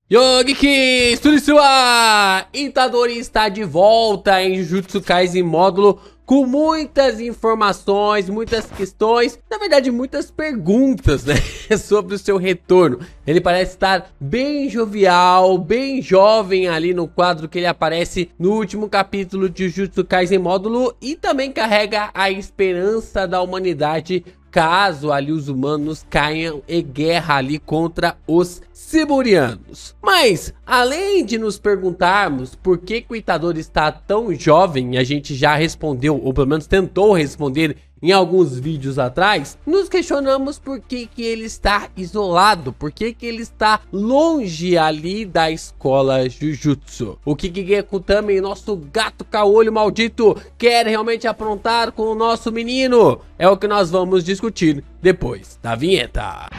Yo, Geeks! Tudo isso? Itadori está de volta em Jujutsu Kaisen módulo com muitas informações, muitas questões, na verdade muitas perguntas, né, sobre o seu retorno. Ele parece estar bem jovial, bem jovem ali no quadro que ele aparece no último capítulo de Jujutsu Kaisen módulo e também carrega a esperança da humanidade caso ali os humanos caiam em guerra ali contra os Simurianos. Mas, além de nos perguntarmos por que o Itadori está tão jovem, a gente já respondeu, ou pelo menos tentou responder em alguns vídeos atrás, nos questionamos por que ele está isolado, por que ele está longe ali da escola Jujutsu. O que Gekutami, nosso gato caolho maldito, quer realmente aprontar com o nosso menino? É o que nós vamos discutir depois da vinheta.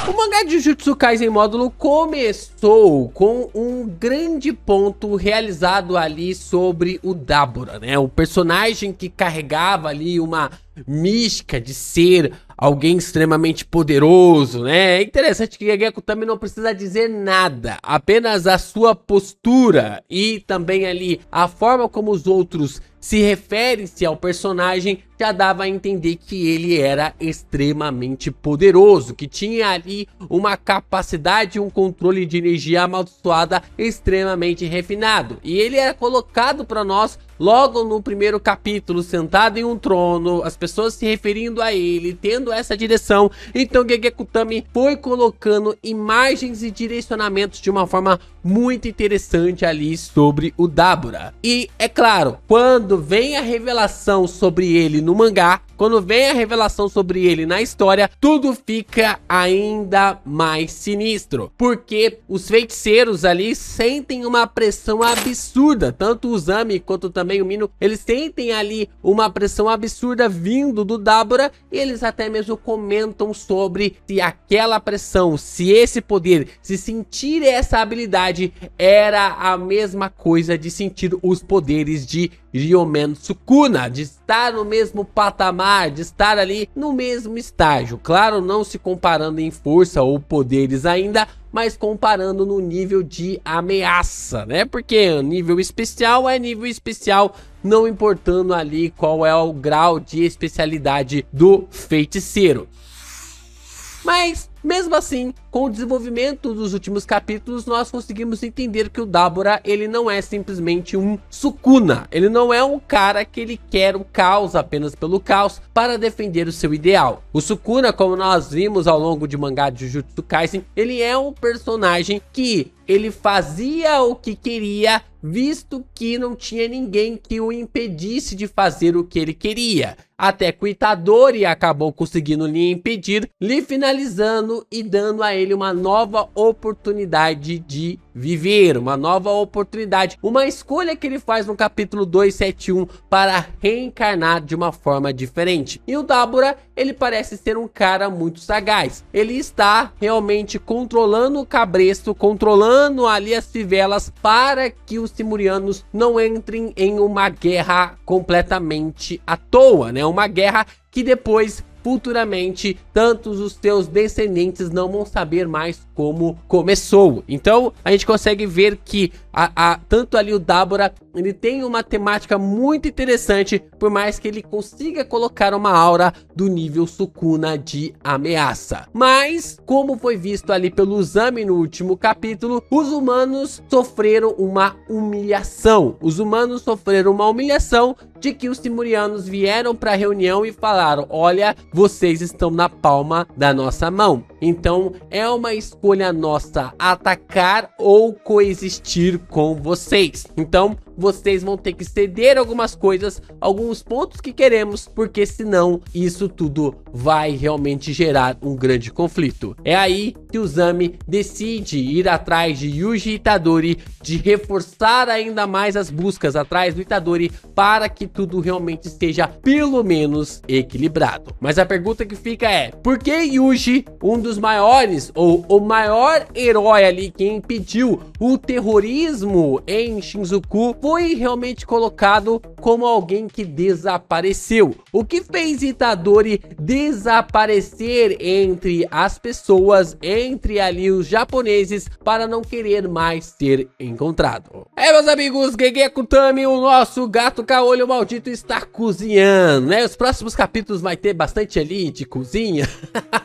O mangá de Jujutsu Kaisen módulo começou com um grande ponto realizado ali sobre o Dabura, né? O personagem que carregava ali uma mística de ser alguém extremamente poderoso, né? É interessante que Gekutami não precisa dizer nada, apenas a sua postura e também ali a forma como os outros se referem-se ao personagem já dava a entender que ele era extremamente poderoso, que tinha ali uma capacidade, um controle de energia amaldiçoada extremamente refinado. E ele era colocado para nós logo no primeiro capítulo, sentado em um trono, as pessoas se referindo a ele, tendo essa direção. Então Gekutami foi colocando imagens e direcionamentos de uma forma muito interessante ali sobre o Dabura. E é claro, quando vem a revelação sobre ele no mangá, quando vem a revelação sobre ele na história, tudo fica ainda mais sinistro, porque os feiticeiros ali sentem uma pressão absurda, tanto o Uzami quanto também o Mino, eles sentem ali uma pressão absurda vindo do Dabura, e eles até mesmo comentam sobre se aquela pressão, se esse poder, se sentir essa habilidade era a mesma coisa de sentir os poderes de Ryomen Sukuna, de estar no mesmo patamar, de estar ali no mesmo estágio. Claro, não se comparando em força ou poderes ainda, mas comparando no nível de ameaça, né? Porque nível especial é nível especial, não importando ali qual é o grau de especialidade do feiticeiro. Mas, mesmo assim, com o desenvolvimento dos últimos capítulos, nós conseguimos entender que o Dabura, ele não é simplesmente um Sukuna. Ele não é um cara que ele quer o caos apenas pelo caos para defender o seu ideal. O Sukuna, como nós vimos ao longo de mangá de Jujutsu Kaisen, ele é um personagem que ele fazia o que queria, visto que não tinha ninguém que o impedisse de fazer o que ele queria. Até que o Itadori acabou conseguindo lhe impedir, lhe finalizando e dando a ele uma nova oportunidade de viver, uma nova oportunidade, uma escolha que ele faz no capítulo 271 para reencarnar de uma forma diferente. E o Dabura, ele parece ser um cara muito sagaz. Ele está realmente controlando o cabresto, controlando ali as fivelas para que os Simurianos não entrem em uma guerra completamente à toa, né? Uma guerra que depois, futuramente, tantos os seus descendentes não vão saber mais como começou. Então a gente consegue ver que tanto ali o Dabura, ele tem uma temática muito interessante, por mais que ele consiga colocar uma aura do nível Sukuna de ameaça. Mas, como foi visto ali pelo Uzami no último capítulo, os humanos sofreram uma humilhação. Os humanos sofreram uma humilhação de que os Simurianos vieram para a reunião e falaram: olha, vocês estão na palma da nossa mão. Então é uma escolha nossa atacar ou coexistir com vocês. Então vocês vão ter que ceder algumas coisas, alguns pontos que queremos, porque senão isso tudo vai realmente gerar um grande conflito. É aí que o Uzami decide ir atrás de Yuji Itadori, de reforçar ainda mais as buscas atrás do Itadori para que tudo realmente esteja pelo menos equilibrado. Mas a pergunta que fica é: por que Yuji, um dos dos maiores, ou o maior herói ali que impediu o terrorismo em Shinjuku, foi realmente colocado como alguém que desapareceu. O que fez Itadori desaparecer entre as pessoas, entre ali os japoneses, para não querer mais ser encontrado. Meus amigos, Gege Kutami, o nosso gato caolho maldito está cozinhando, né? Os próximos capítulos vai ter bastante ali de cozinha,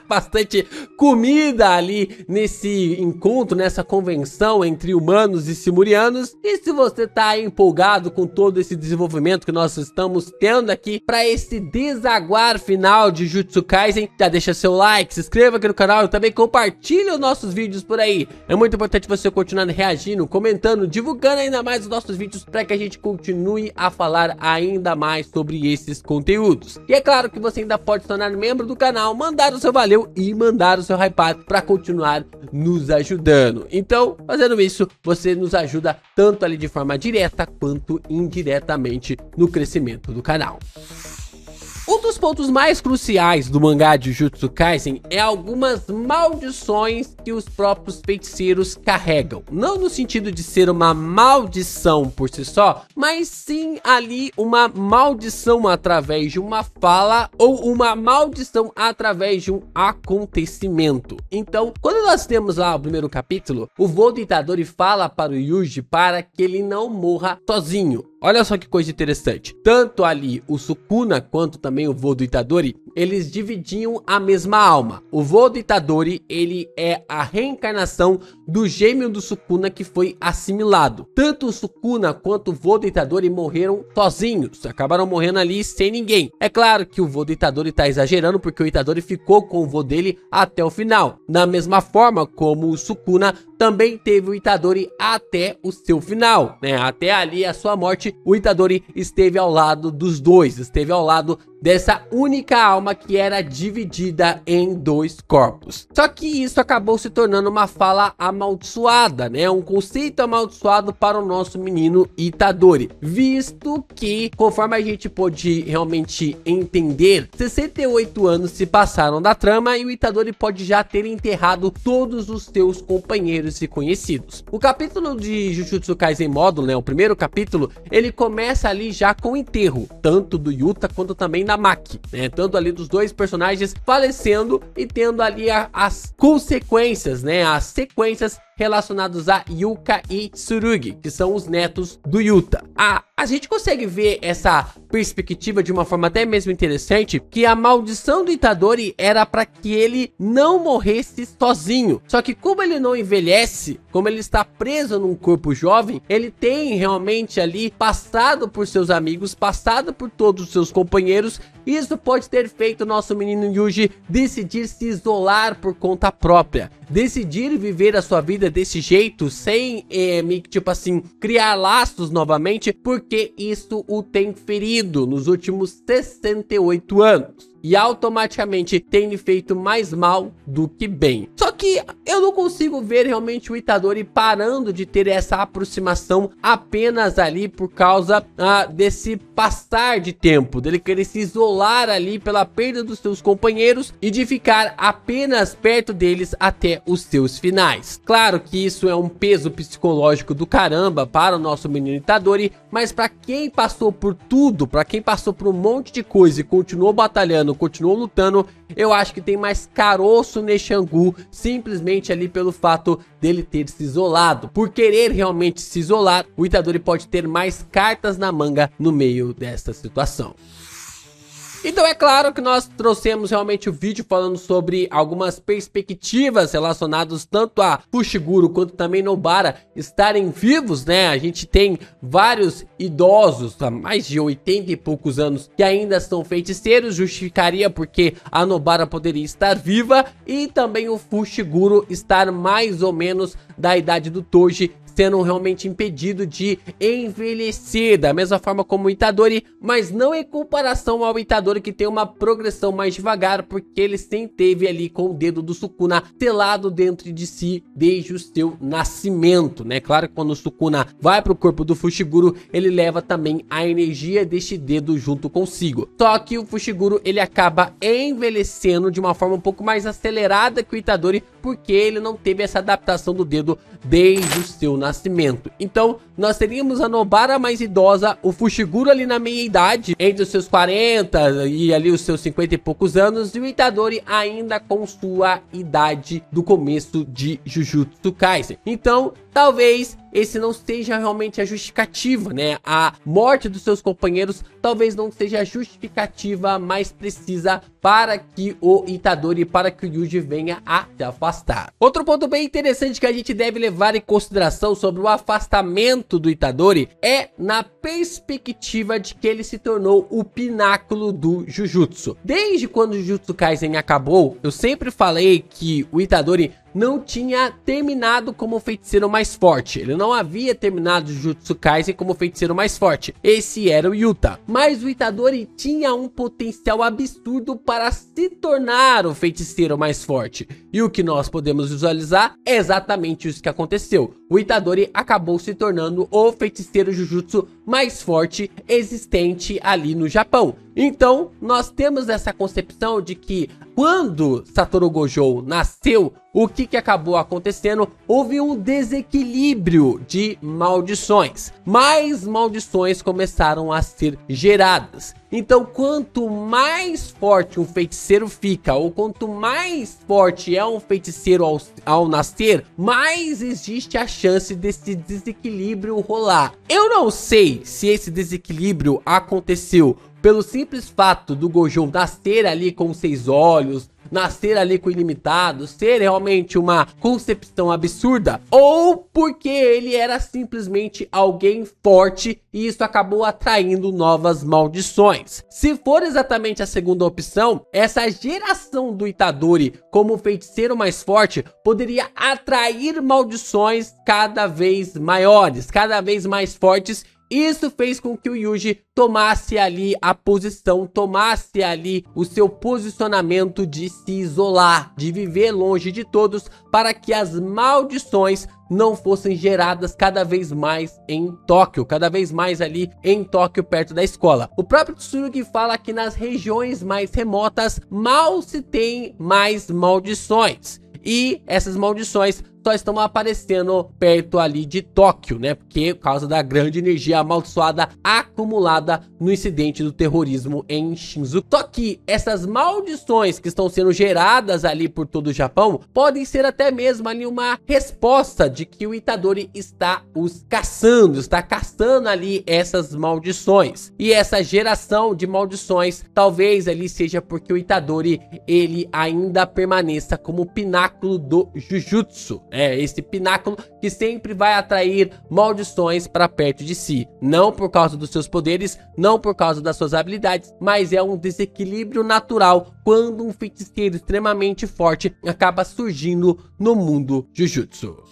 bastante comida ali nesse encontro, nessa convenção entre humanos e simurianos. E se você tá empolgado com todo esse desenvolvimento que nós estamos tendo aqui para esse desaguar final de Jujutsu Kaisen, já deixa seu like, se inscreva aqui no canal e também compartilhe os nossos vídeos por aí. É muito importante você continuar reagindo, comentando, divulgando ainda mais os nossos vídeos para que a gente continue a falar ainda mais sobre esses conteúdos. E é claro que você ainda pode se tornar membro do canal, mandar o seu valeu e mandar o seu hypado para continuar nos ajudando. Então, fazendo isso, você nos ajuda tanto ali de forma direta quanto indiretamente no crescimento do canal. Um dos pontos mais cruciais do mangá de Jujutsu Kaisen é algumas maldições que os próprios feiticeiros carregam. Não no sentido de ser uma maldição por si só, mas sim ali uma maldição através de uma fala ou uma maldição através de um acontecimento. Então, quando nós temos lá o primeiro capítulo, o Vô Itadori fala para o Yuji para que ele não morra sozinho. Olha só que coisa interessante. Tanto ali o Sukuna quanto também o vô do Itadori, eles dividiam a mesma alma. O vô do Itadori, ele é a reencarnação do gêmeo do Sukuna que foi assimilado. Tanto o Sukuna quanto o vô do Itadori morreram sozinhos. Acabaram morrendo ali sem ninguém. É claro que o vô do Itadori tá exagerando, porque o Itadori ficou com o vô dele até o final. Da mesma forma como o Sukuna também teve o Itadori até o seu final, né? Até ali a sua morte, o Itadori esteve ao lado dos dois, esteve ao lado dessa única alma que era dividida em dois corpos. Só que isso acabou se tornando uma fala amaldiçoada, né? Um conceito amaldiçoado para o nosso menino Itadori, visto que, conforme a gente pôde realmente entender, 68 anos se passaram da trama e o Itadori pode já ter enterrado todos os seus companheiros e conhecidos. O capítulo de Jujutsu Kaisen Módulo, né? O primeiro capítulo, ele começa ali já com o enterro, tanto do Yuta quanto também da Maki, né? Tanto ali dos dois personagens falecendo e tendo ali as consequências, né? As sequências relacionados a Yuka e Tsurugi, que são os netos do Yuta. A gente consegue ver essa perspectiva de uma forma até mesmo interessante, que a maldição do Itadori era para que ele não morresse sozinho. Só que como ele não envelhece, como ele está preso num corpo jovem, ele tem realmente ali passado por seus amigos, passado por todos os seus companheiros. Isso pode ter feito o nosso menino Yuji decidir se isolar por conta própria, decidir viver a sua vida desse jeito, sem tipo assim, criar laços novamente, porque isso o tem ferido nos últimos 68 anos. E automaticamente tem lhe feito mais mal do que bem. Só que eu não consigo ver realmente o Itadori parando de ter essa aproximação apenas ali por causa desse passar de tempo, dele querer se isolar ali pela perda dos seus companheiros e de ficar apenas perto deles até os seus finais. Claro que isso é um peso psicológico do caramba para o nosso menino Itadori, mas para quem passou por tudo, para quem passou por um monte de coisa e continuou batalhando, continuou lutando, eu acho que tem mais caroço nesse angu, simplesmente ali pelo fato dele ter se isolado. Por querer realmente se isolar, o Itadori pode ter mais cartas na manga no meio dessa situação. Então é claro que nós trouxemos realmente o vídeo falando sobre algumas perspectivas relacionadas tanto a Fushiguro quanto também Nobara estarem vivos, né? A gente tem vários idosos há mais de 80 e poucos anos que ainda são feiticeiros, justificaria porque a Nobara poderia estar viva e também o Fushiguro estar mais ou menos da idade do Toji, sendo realmente impedido de envelhecer da mesma forma como o Itadori, mas não em comparação ao Itadori, que tem uma progressão mais devagar, porque ele sempre teve ali com o dedo do Sukuna selado dentro de si desde o seu nascimento, né? Claro que quando o Sukuna vai para o corpo do Fushiguro, ele leva também a energia deste dedo junto consigo. Só que o Fushiguro, ele acaba envelhecendo de uma forma um pouco mais acelerada que o Itadori, porque ele não teve essa adaptação do dedo desde o seu nascimento. Então, nós teríamos a Nobara mais idosa, o Fushiguro ali na meia idade, entre os seus 40 e ali os seus 50 e poucos anos, e o Itadori ainda com sua idade do começo de Jujutsu Kaisen. Então, talvez esse não seja realmente a justificativa, né? A morte dos seus companheiros talvez não seja a justificativa mais precisa para que o Itadori, para que o Yuji venha a se afastar. Outro ponto bem interessante que a gente deve levar em consideração sobre o afastamento do Itadori é na perspectiva de que ele se tornou o pináculo do Jujutsu. Desde quando o Jujutsu Kaisen acabou, eu sempre falei que o Itadori não tinha terminado como feiticeiro mais forte. Ele não havia terminado o Jujutsu Kaisen como feiticeiro mais forte. Esse era o Yuta. Mas o Itadori tinha um potencial absurdo para se tornar o feiticeiro mais forte. E o que nós podemos visualizar é exatamente isso que aconteceu. O Itadori acabou se tornando o feiticeiro Jujutsu mais forte existente ali no Japão. Então, nós temos essa concepção de que quando Satoru Gojo nasceu, o que acabou acontecendo? Houve um desequilíbrio de maldições. Mais maldições começaram a ser geradas. Então, quanto mais forte um feiticeiro fica, ou quanto mais forte é um feiticeiro ao nascer, mais existe a chance desse desequilíbrio rolar. Eu não sei se esse desequilíbrio aconteceu pelo simples fato do Gojo nascer ali com 6 olhos, nascer ali com ilimitado, ser realmente uma concepção absurda, ou porque ele era simplesmente alguém forte e isso acabou atraindo novas maldições. Se for exatamente a segunda opção, essa geração do Itadori como feiticeiro mais forte poderia atrair maldições cada vez maiores, cada vez mais fortes. Isso fez com que o Yuji tomasse ali a posição, tomasse ali o seu posicionamento de se isolar, de viver longe de todos, para que as maldições não fossem geradas cada vez mais em Tóquio, cada vez mais ali em Tóquio, perto da escola. O próprio Tsurugi fala que nas regiões mais remotas mal se tem mais maldições. E essas maldições só estão aparecendo perto ali de Tóquio, né? Porque por causa da grande energia amaldiçoada acumulada no incidente do terrorismo em Shinjuku. Só que essas maldições que estão sendo geradas ali por todo o Japão podem ser até mesmo ali uma resposta de que o Itadori está os caçando, está caçando ali essas maldições. E essa geração de maldições talvez ali seja porque o Itadori ele ainda permaneça como pináculo do Jujutsu. É esse pináculo que sempre vai atrair maldições para perto de si. Não por causa dos seus poderes, não por causa das suas habilidades, mas é um desequilíbrio natural quando um feiticeiro extremamente forte acaba surgindo no mundo Jujutsu.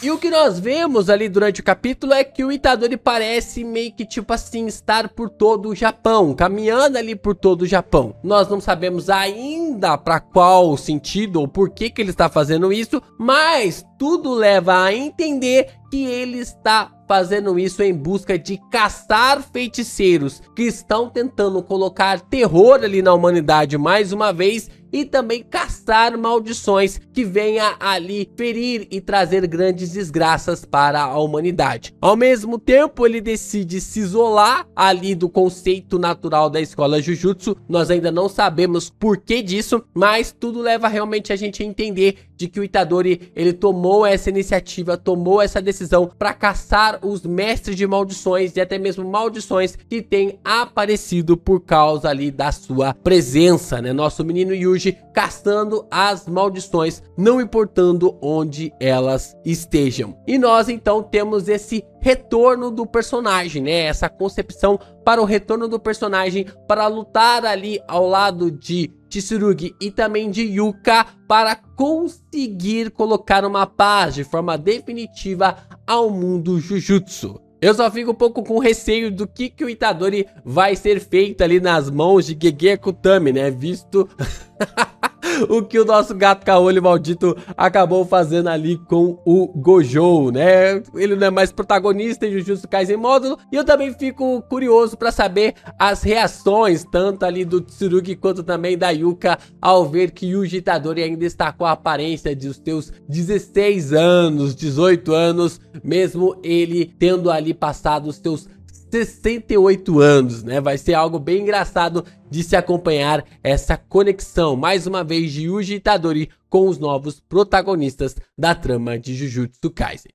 E o que nós vemos ali durante o capítulo é que o Itadori parece meio que tipo assim estar por todo o Japão, caminhando ali por todo o Japão. Nós não sabemos ainda para qual sentido ou por que ele está fazendo isso, mas tudo leva a entender que ele está fazendo isso em busca de caçar feiticeiros que estão tentando colocar terror ali na humanidade mais uma vez e também caçar maldições que venha ali ferir e trazer grandes desgraças para a humanidade. Ao mesmo tempo, ele decide se isolar ali do conceito natural da escola Jujutsu. Nós ainda não sabemos por que disso, mas tudo leva realmente a gente a entender de que o Itadori, ele tomou essa iniciativa, tomou essa decisão para caçar os mestres de maldições e até mesmo maldições que têm aparecido por causa ali da sua presença, né? Nosso menino Yuji caçando as maldições, não importando onde elas estejam. E nós então temos esse retorno do personagem, né? Essa concepção para o retorno do personagem para lutar ali ao lado de Tsurugi e também de Yuka para conseguir colocar uma paz de forma definitiva ao mundo Jujutsu. Eu só fico um pouco com receio do que o Itadori vai ser feito ali nas mãos de Gege Akutami, né? Visto o que o nosso gato caolho maldito acabou fazendo ali com o Gojo, né? Ele não é mais protagonista em Jujutsu Kaisen módulo. E eu também fico curioso para saber as reações, tanto ali do Tsurugi quanto também da Yuka, ao ver que Yuji Itadori ainda está com a aparência de os seus 16 anos, 18 anos, mesmo ele tendo ali passado os seus 68 anos, né? Vai ser algo bem engraçado de se acompanhar essa conexão, mais uma vez, de Yuji Itadori com os novos protagonistas da trama de Jujutsu Kaisen.